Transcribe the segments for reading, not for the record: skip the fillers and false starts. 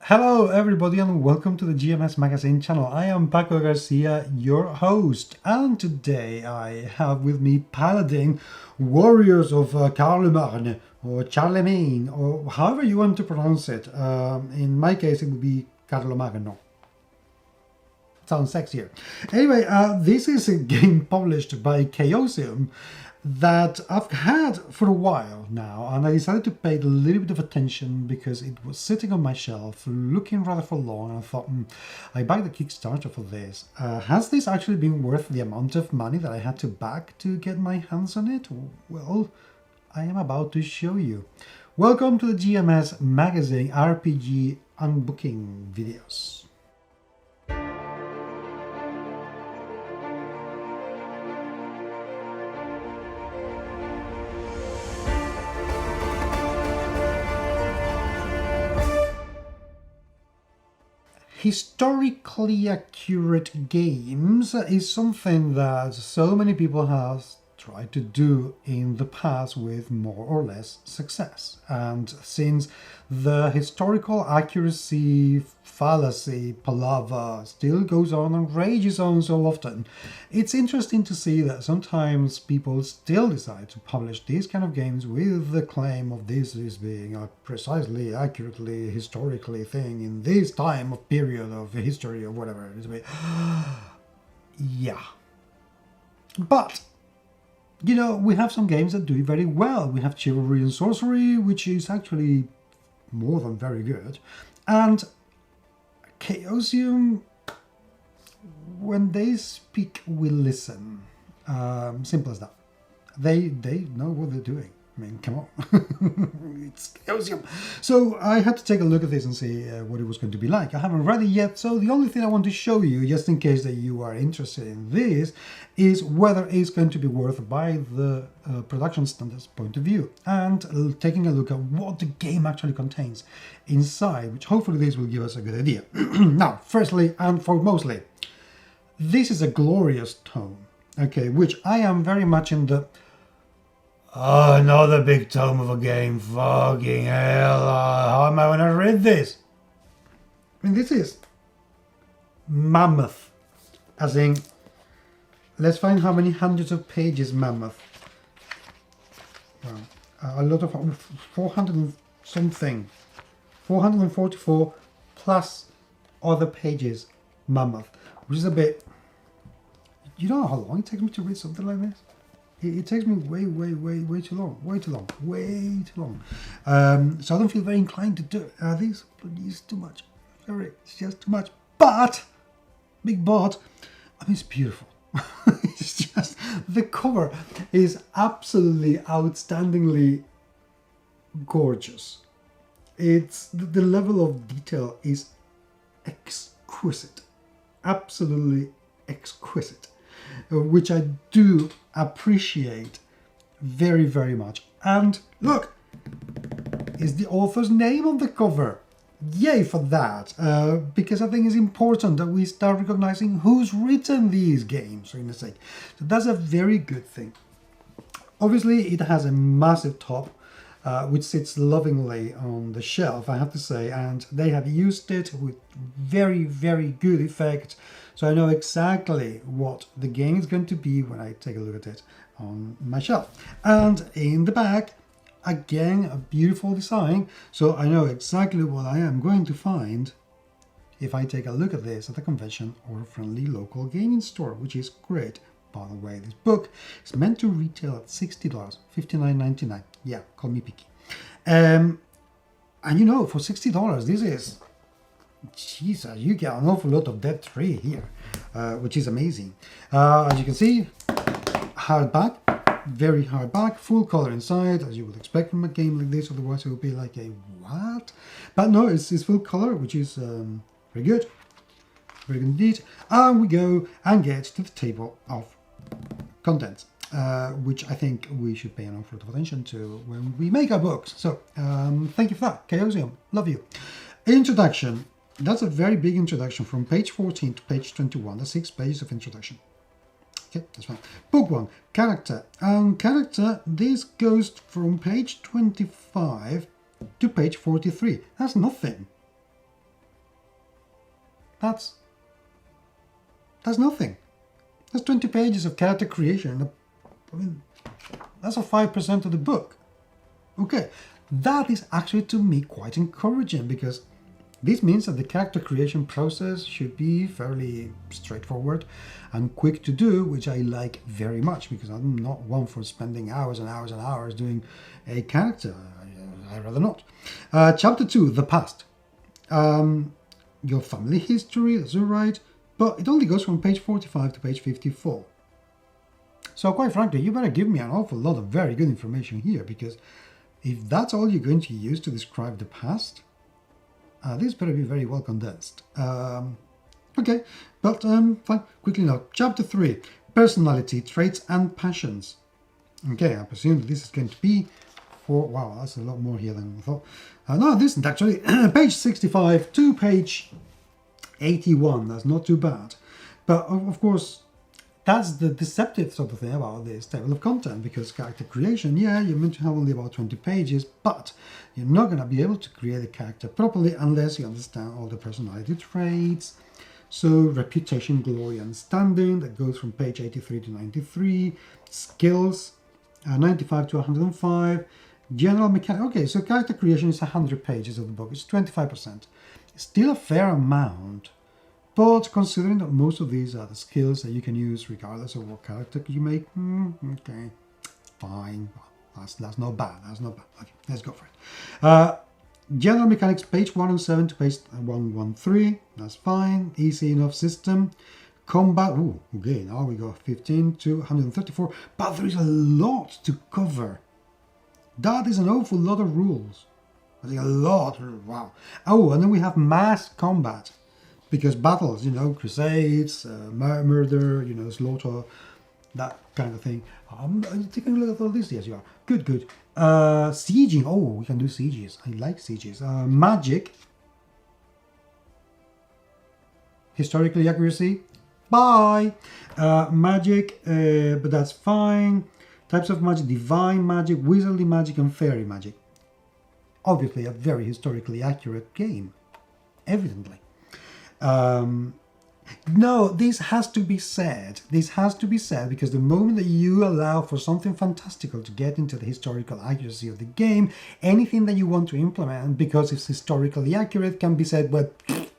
Hello everybody and welcome to the GMS Magazine channel. I am Paco Garcia, your host, and today I have with me Paladin, warriors of Charlemagne or Charlemagne or however you want to pronounce it. In my case it would be Carlomagno. Sounds sexier. Anyway, this is a game published by Chaosium that I've had for a while now, and I decided to pay a little bit of attention because it was sitting on my shelf looking rather for long, and I thought, I backed the Kickstarter for this. Has this actually been worth the amount of money that I had to back to get my hands on it? Well, I am about to show you. Welcome to the GMS Magazine RPG unbooking videos. Historically accurate games is something that so many people have tried to do in the past with more or less success. And since the historical accuracy fallacy palaver still goes on and rages on so often, it's interesting to see that sometimes people still decide to publish these kind of games with the claim of this is being a precisely, accurately, historically thing in this time of period of history or whatever it is. Yeah. But you know, we have some games that do it very well. We have Chivalry and Sorcery, which is actually more than very good. And Chaosium, when they speak, we listen. Simple as that. They know what they're doing. I mean, come on. It's Chaosium. So I had to take a look at this and see what it was going to be like. I haven't read it yet, so the only thing I want to show you, just in case that you are interested in this, is whether it's going to be worth by the production standards point of view, and taking a look at what the game actually contains inside, which hopefully this will give us a good idea. Now, firstly and foremostly, this is a glorious tome, okay, which I am very much in the oh, another big tome of a game. Fucking hell. How am I going to read this? I mean, this is mammoth. As in, let's find how many hundreds of pages mammoth. Well, a lot of 400 and something. 444 plus other pages mammoth. Which is a bit... You know how long it takes me to read something like this? It takes me way too long. Way too long. So I don't feel very inclined to do it. This is too much. Sorry, it's just too much. But, big but, I mean, it's beautiful. It's just, the cover is absolutely outstandingly gorgeous. It's, the level of detail is exquisite. Absolutely exquisite. Which I do appreciate very much. And look, is the author's name on the cover. Yay for that, because I think it's important that we start recognizing who's written these games, for goodness sake. So that's a very good thing. Obviously, it has a massive top, which sits lovingly on the shelf, I have to say, and they have used it with very good effect. So I know exactly what the game is going to be when I take a look at it on my shelf. And in the back, again, a beautiful design. So I know exactly what I am going to find if I take a look at this at a convention or a friendly local gaming store, which is great. By the way, this book is meant to retail at $60, $59.99. Yeah, call me picky. And you know, for $60, this is... Jesus, you get an awful lot of Dead 3 here, which is amazing. As you can see, hardback, very hardback, full color inside, as you would expect from a game like this, otherwise it would be like a what? But no, it's full color, which is very good. Very good indeed. And we go and get to the table of contents, which I think we should pay an awful lot of attention to when we make our books. So, thank you for that, Chaosium. Love you. Introduction. That's a very big introduction from page 14 to page 21. That's 6 pages of introduction. Okay, that's fine. Book 1, character. And character, this goes from page 25 to page 43. That's nothing. That's nothing. That's 20 pages of character creation. I mean, that's a 5% of the book. Okay, that is actually to me quite encouraging, because this means that the character creation process should be fairly straightforward and quick to do, which I like very much, because I'm not one for spending hours and hours and hours doing a character. I'd rather not. Chapter 2, The Past. Your family history, that's all right, but it only goes from page 45 to page 54. So quite frankly, you better give me an awful lot of very good information here, because if that's all you're going to use to describe the past, this better be very well condensed. Okay, but fine, quickly now. Chapter 3, Personality, Traits and Passions. Okay, I presume that this is going to be for... Wow, that's a lot more here than I thought. No, this isn't actually. Page 65 to page 81. That's not too bad. But of course, that's the deceptive sort of thing about this table of content, because character creation, yeah, you're meant to have only about 20 pages, but you're not going to be able to create a character properly unless you understand all the personality traits. So reputation, glory and standing, that goes from page 83 to 93. Skills, 95 to 105. General mechanic. Okay, so character creation is 100 pages of the book. It's 25%. It's still a fair amount. But considering that most of these are the skills that you can use regardless of what character you make, okay, fine. That's not bad. That's not bad. Okay, let's go for it. General mechanics, page 107 to page 113. That's fine. Easy enough system. Combat. Ooh, okay. Now we go 15 to 134. But there is a lot to cover. That is an awful lot of rules. I think a lot. Wow. Oh, and then we have mass combat. Because battles, you know, crusades, murder, you know, slaughter, that kind of thing. I'm taking a look at all this. Yes, you are. Good, good. Sieging. Oh, we can do sieges. I like sieges. Magic. Historically accuracy. Bye. Magic, but that's fine. Types of magic. Divine magic, wizardly magic, and fairy magic. Obviously, a very historically accurate game. Evidently. No, this has to be said. This has to be said because the moment that you allow for something fantastical to get into the historical accuracy of the game, anything that you want to implement because it's historically accurate can be said, well,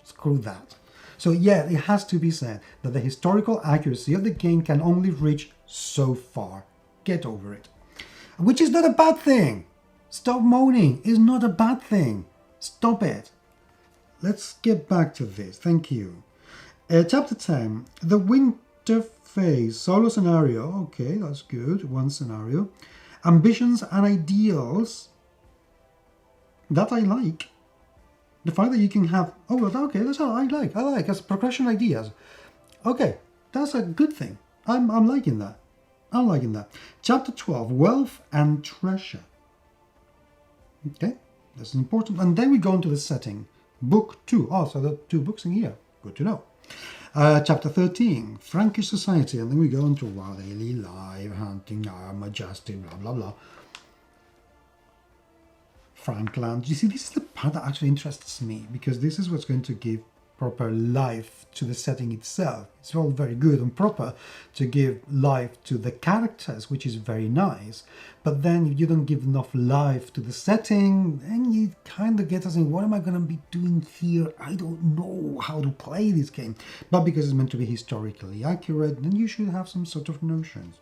screw that. So yeah, it has to be said that the historical accuracy of the game can only reach so far. Get over it. Which is not a bad thing. Stop moaning. It's not a bad thing. Stop it. Let's get back to this. Thank you. Chapter 10. The Winter Phase. Solo scenario. Okay, that's good. One scenario. Ambitions and ideals. That I like. The fact that you can have... Oh, okay, that's all I like. I like as progression ideas. Okay, that's a good thing. I'm liking that. I'm liking that. Chapter 12. Wealth and Treasure. Okay, that's important. And then we go into the setting. Book 2. Oh, so there are 2 books in here. Good to know. Chapter 13. Frankish Society. And then we go into daily life, hunting, armor, justice, blah, blah, blah. Frankland. You see, this is the part that actually interests me because this is what's going to give proper life to the setting itself. It's all very good and proper to give life to the characters, which is very nice. But then if you don't give enough life to the setting, then you kind of get us in, what am I going to be doing here? I don't know how to play this game. But because it's meant to be historically accurate, then you should have some sort of notions.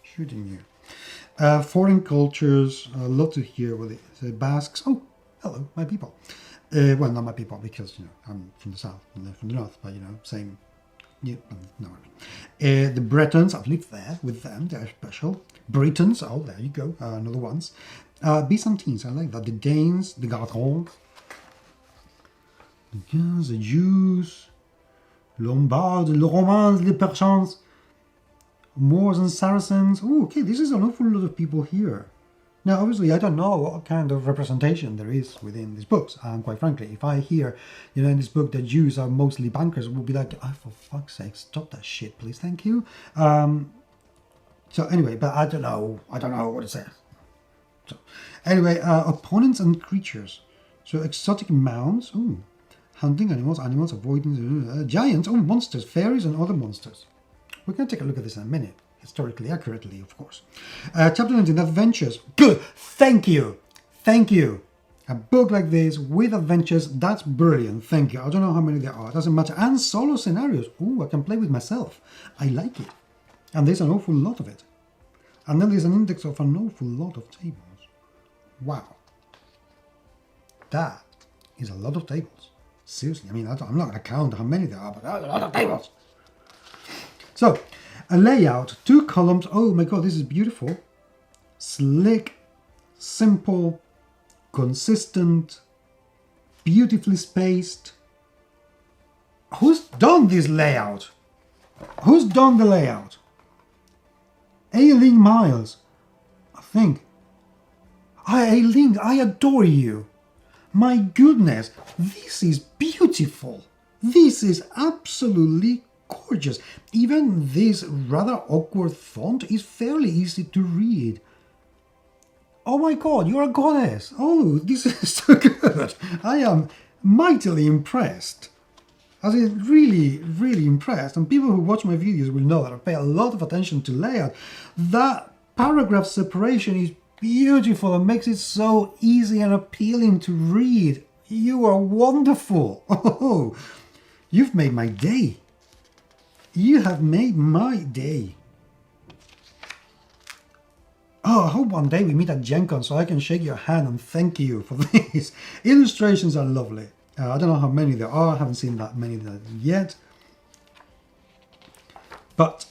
Shouldn't you? Foreign cultures, a lot to hear with it. The Basques. Oh, hello, my people. Well, not my people, because, you know, I'm from the south and they're from the north, but, you know, same. Yeah, no, I mean. The Bretons, I've lived there with them, they're special. Britons, oh, there you go, another ones. Byzantines, I like that. The Danes, the Gautons, the Jews, Lombards, the Romans, the Persians, Moors and Saracens. Oh, okay, this is an awful lot of people here. Now, obviously, I don't know what kind of representation there is within these books. And quite frankly, if I hear, you know, in this book that Jews are mostly bankers, I would be like, oh, for fuck's sake, stop that shit, please, thank you. So anyway, but I don't know what it says. So anyway, opponents and creatures. So exotic mounts, ooh, Hunting animals, animals avoiding giants, monsters, fairies and other monsters. We're going to take a look at this in a minute. Historically accurately, of course. Chapter 19, Adventures. Good! Thank you! Thank you! A book like this with adventures, that's brilliant. Thank you. I don't know how many there are. It doesn't matter. And solo scenarios. Ooh, I can play with myself. I like it. And there's an awful lot of it. And then there's an index of an awful lot of tables. Wow. That is a lot of tables. Seriously, I mean, I'm not going to count how many there are, but that's a lot of tables. So, a layout, 2 columns. Oh my god, this is beautiful. Slick, simple, consistent, beautifully spaced. Who's done this layout? Who's done the layout? Ailing Miles, I think. Ailing, I adore you. My goodness, this is beautiful. This is absolutely gorgeous. Even this rather awkward font is fairly easy to read. Oh my god, you're a goddess. Oh, this is so good. I am mightily impressed. As in, really, really impressed. And people who watch my videos will know that I pay a lot of attention to layout. That paragraph separation is beautiful and makes it so easy and appealing to read. You are wonderful. Oh, you've made my day. You have made my day. Oh, I hope one day we meet at Gen Con so I can shake your hand and thank you for these. Illustrations are lovely. I don't know how many there are. I haven't seen that many there yet. But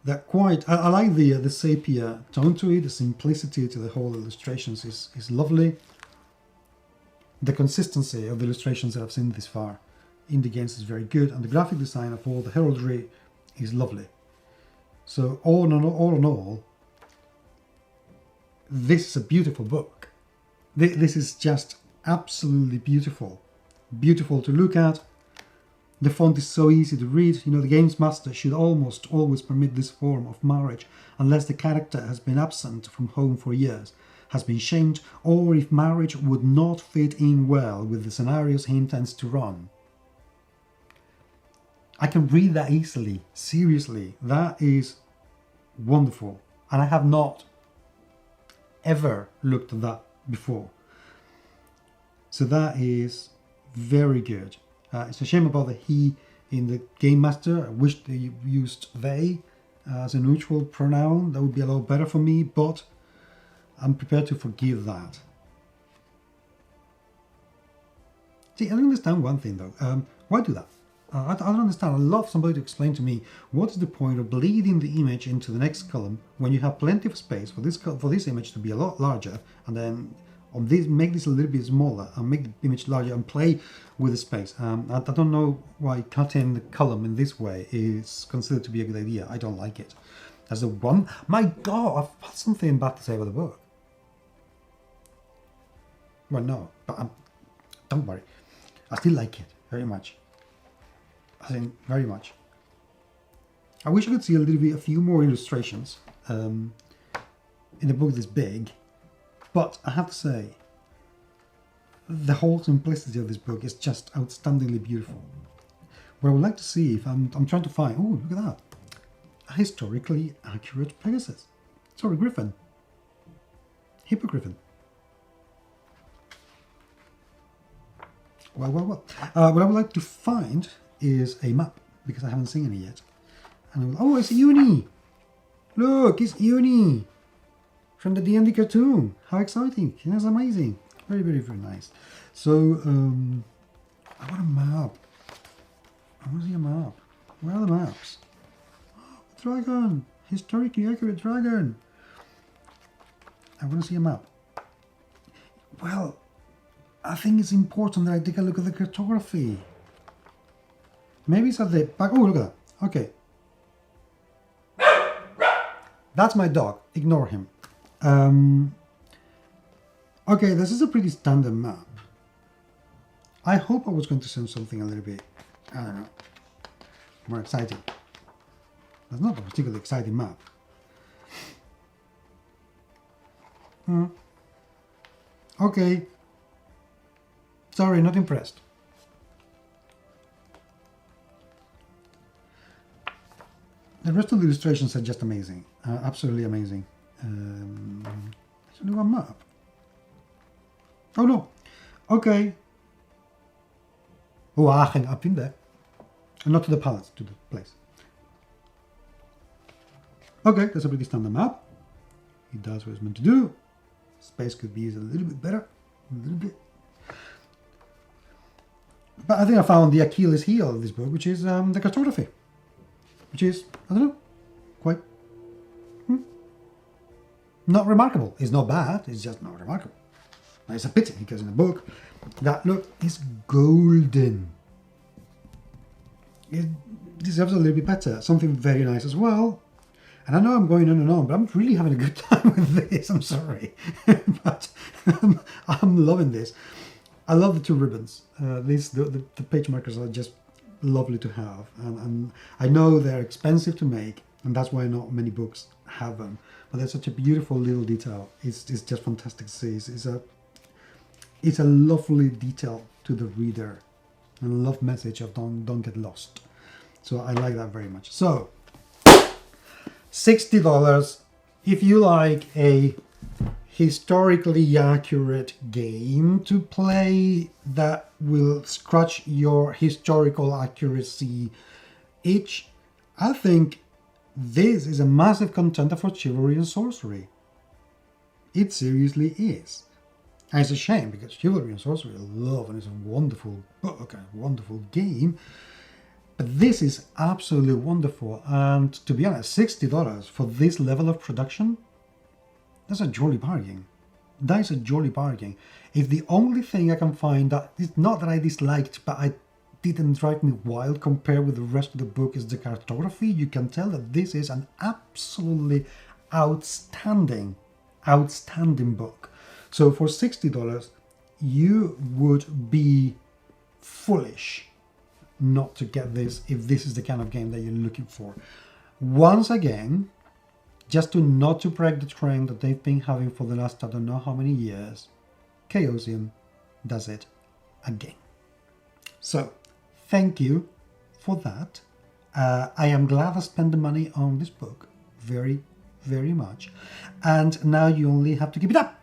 they're quite... I like the sepia tone to it. The simplicity to the whole illustrations is lovely. The consistency of the illustrations that I've seen this far in the games is very good. And the graphic design of all the heraldry is lovely. So all in all, this is a beautiful book. This is just absolutely beautiful. Beautiful to look at. The font is so easy to read. You know, the games master should almost always permit this form of marriage unless the character has been absent from home for years, has been shamed, or if marriage would not fit in well with the scenarios he intends to run. I can read that easily. Seriously, that is wonderful. And I have not ever looked at that before. So that is very good. It's a shame about the he in the game master. I wish they used they as a neutral pronoun. That would be a lot better for me, but I'm prepared to forgive that. See, I don't understand one thing though. Why do that? I don't understand. I'd love somebody to explain to me what is the point of bleeding the image into the next column when you have plenty of space for this image to be a lot larger, and then on this make this a little bit smaller and make the image larger and play with the space. I don't know why cutting the column in this way is considered to be a good idea. I don't like it. That's the one. My God, I've had something bad to say about the book. Well, no, but don't worry. I still like it very much. I think very much. I wish I could see a few more illustrations in a book this big, but I have to say, the whole simplicity of this book is just outstandingly beautiful. What I would like to see, if I'm trying to find, oh, look at that, a historically accurate Pegasus. Sorry, Griffin. Hippogriffin. Well. What I would like to find is a map, because I haven't seen any yet. And oh, it's Uni! Look, it's Uni! From the D&D cartoon. How exciting. That's amazing. Very, very, very nice. So, I want a map. I want to see a map. Where are the maps? Oh, dragon! Historically accurate dragon! I want to see a map. Well, I think it's important that I take a look at the cartography. Maybe it's at the back. Oh, look at that. Okay. That's my dog. Ignore him. Okay, this is a pretty standard map. I hope I was going to send something a little bit, I don't know, more exciting. That's not a particularly exciting map. Okay. Sorry, not impressed. The rest of the illustrations are just amazing, absolutely amazing. There's only one map. Oh no, okay. Oh, Aachen up in there. Not to the palace, to the place. Okay, that's a pretty standard map. It does what it's meant to do. Space could be used a little bit better. A little bit. But I think I found the Achilles heel of this book, which is the cartography. Which is, I don't know, quite not remarkable. It's not bad, it's just not remarkable. Now, it's a pity, because in the book, that look is golden. It deserves a little bit better. Something very nice as well. And I know I'm going on and on, but I'm really having a good time with this. I'm sorry. But I'm loving this. I love the two ribbons. The page markers are just lovely to have. And I know they're expensive to make, and that's why not many books have them. But they're such a beautiful little detail. It's just fantastic to see. It's a lovely detail to the reader. And a love message of don't get lost. So I like that very much. So $60 if you like a historically accurate game to play that will scratch your historical accuracy itch. I think this is a massive contender for chivalry and sorcery. It seriously is. And it's a shame, because chivalry and sorcery I love, and it's a wonderful book, a wonderful game. But this is absolutely wonderful, and to be honest, $60 for this level of production, that's a jolly bargain. That is a jolly bargain. If the only thing I can find that is not that I disliked, but I didn't drive me wild compared with the rest of the book is the cartography, you can tell that this is an absolutely outstanding book. So for $60, you would be foolish not to get this if this is the kind of game that you're looking for. Once again, just not to break the trend that they've been having for the last I don't know how many years, Chaosium does it again. So, thank you for that. I am glad I spent the money on this book. Very, very much. And now you only have to keep it up.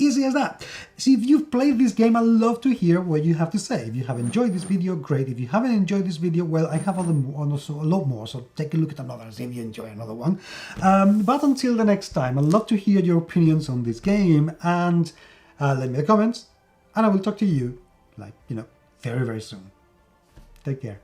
Easy as that. See, if you've played this game, I'd love to hear what you have to say. If you have enjoyed this video, great. If you haven't enjoyed this video, well, I have a lot more, so take a look at another, see if you enjoy another one. But until the next time, I'd love to hear your opinions on this game, and let me know in the comments, and I will talk to you, very, very soon. Take care.